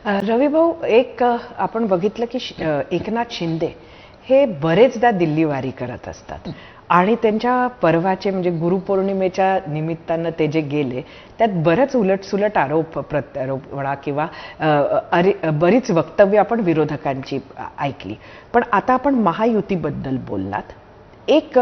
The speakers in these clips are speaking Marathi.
रवी भाऊ, एक आपण बघितलं की एकनाथ शिंदे हे बरेचदा दिल्लीवारी करत असतात आणि त्यांच्या पर्वाचे म्हणजे गुरुपौर्णिमेच्या निमित्तानं ते जे गेले त्यात बरेच उलटसुलट आरोप प्रत्यारोप म्हणा किंवा बरीच वक्तव्य आपण विरोधकांची ऐकली. पण आता आपण महायुतीबद्दल बोललात. एक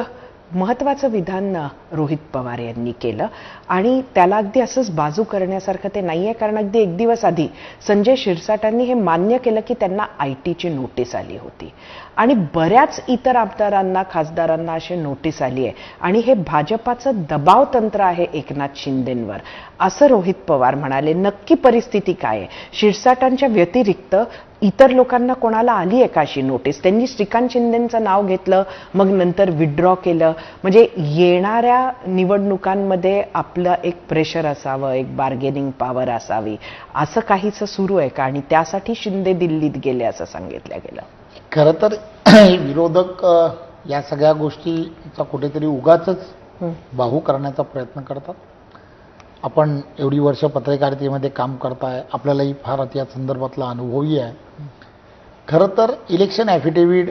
महत्त्वाचं विधान रोहित पवार यांनी केलं आणि त्याला अगदी असंच बाजू करण्यासारखं ते नाही आहे, कारण अगदी एक दिवस आधी संजय शिरसाटांनी हे मान्य केलं की त्यांना आयटीची नोटीस आली होती आणि बऱ्याच इतर आमदारांना खासदारांना अशी नोटीस आली आहे आणि हे भाजपाचं दबाव तंत्र आहे एकनाथ शिंदेंवर, असं रोहित पवार म्हणाले. नक्की परिस्थिती काय आहे? शिरसाटांच्या व्यतिरिक्त इतर लोकांना कोणाला आली आहे का अशी नोटीस? त्यांनी श्रीकांत शिंदेंचं नाव घेतलं, मग नंतर विथड्रॉ केलं. म्हणजे येणाऱ्या निवडणुकांमध्ये आपलं एक प्रेशर असावं, एक बार्गेनिंग पॉवर असावी, असं काहीच सुरू आहे का? आणि त्यासाठी शिंदे दिल्लीत गेले असं सांगितलं गेलं. खरं तर विरोधक या सगळ्या गोष्टीचा कुठेतरी उगाचच बाहू करण्याचा प्रयत्न करतात. आपण एवढी वर्ष पत्रकारितेमध्ये काम करताय, आपल्यालाही फार या संदर्भातला अनुभवही आहे. खरं तर इलेक्शन ॲफिडेव्हिट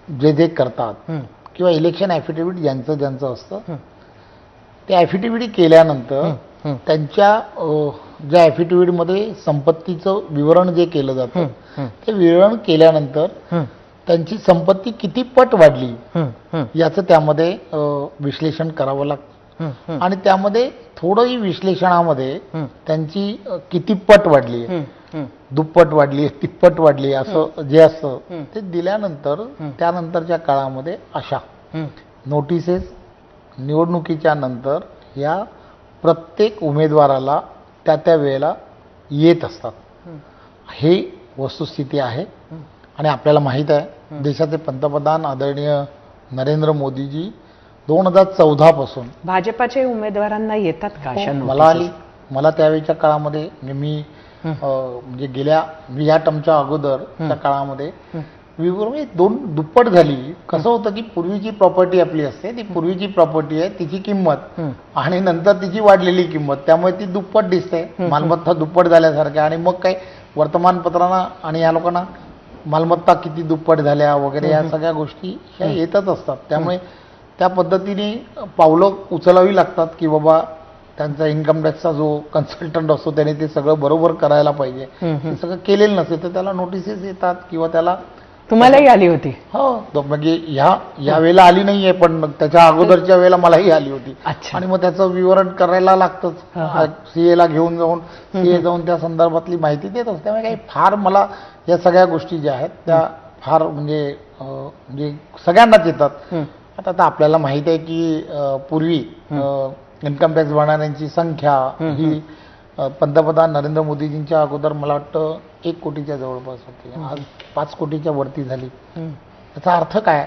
जे जे करतात किंवा इलेक्शन ॲफिडेव्हिट ज्यांचं असतं ते ॲफिडेव्हिट केल्यानंतर त्यांच्या ज्या ॲफिडेव्हिटमध्ये संपत्तीचं विवरण जे केलं जातं ते विवरण केल्यानंतर त्यांची संपत्ती किती पट वाढली याचं त्यामध्ये विश्लेषण करावं लागतं आणि त्यामध्ये थोडंही विश्लेषणामध्ये त्यांची किती पट वाढली, दुप्पट वाढली, तिप्पट वाढली असं जे असतं ते दिल्यानंतर त्यानंतरच्या काळामध्ये अशा नोटिसेस निवडणुकीच्या नंतर या प्रत्येक उमेदवाराला त्या वेळेला येत असतात. हे वस्तुस्थिती आहे आणि आपल्याला माहीत आहे देशाचे पंतप्रधान आदरणीय नरेंद्र मोदीजी 2014 पासून भाजपाच्या उमेदवारांना येतात का अशा नोटीस? मला त्यावेळेच्या काळामध्ये मी म्हणजे मी या टर्मच्या अगोदर त्या काळामध्ये दोन दुप्पट झाली. कसं होतं की पूर्वीची प्रॉपर्टी आपली असते, ती पूर्वीची प्रॉपर्टी आहे, तिची किंमत आणि नंतर तिची वाढलेली किंमत, त्यामुळे ती दुप्पट दिसते, मालमत्ता दुप्पट झाल्यासारख्या. आणि मग काय वर्तमानपत्रांना आणि या लोकांना मालमत्ता किती दुप्पट झाल्या वगैरे या सगळ्या गोष्टी ह्या येतच असतात. त्यामुळे त्या पद्धतीने पावलं उचलावी लागतात की बाबा त्यांचा इन्कम टॅक्सचा जो कन्सल्टंट असतो त्याने ते सगळं बरोबर करायला पाहिजे. ते सगळं केलेलं नसेल तर त्याला नोटिसेस येतात किंवा त्याला. तुम्हालाही आली होती? हो, म्हणजे या वेळेला आली नाहीये पण त्याच्या अगोदरच्या वेळेला मलाही आली होती. आणि मग त्याचं विवरण करायला लागतंच. सीएला घेऊन जाऊन सीए जाऊन त्या संदर्भातली माहिती देत असते. त्यामुळे काही फार मला या सगळ्या गोष्टी ज्या आहेत त्या फार म्हणजे सगळ्यांनाच येतात. आता आपल्याला माहित आहे की पूर्वी इन्कम टॅक्स भरणाऱ्यांची संख्या ही पंतप्रधान नरेंद्र मोदीजींच्या अगोदर मला वाटतं 1 कोटीच्या जवळपास होती, आज 5 कोटीच्या वरती झाली. त्याचा अर्थ काय?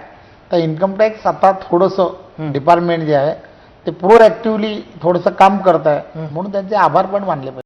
तर इन्कम टॅक्स आता थोडंसं डिपार्टमेंट जे आहे ते प्रोॲक्टिव्हली थोडंसं काम करत आहे, म्हणून त्यांचे आभार पण मानले पाहिजे.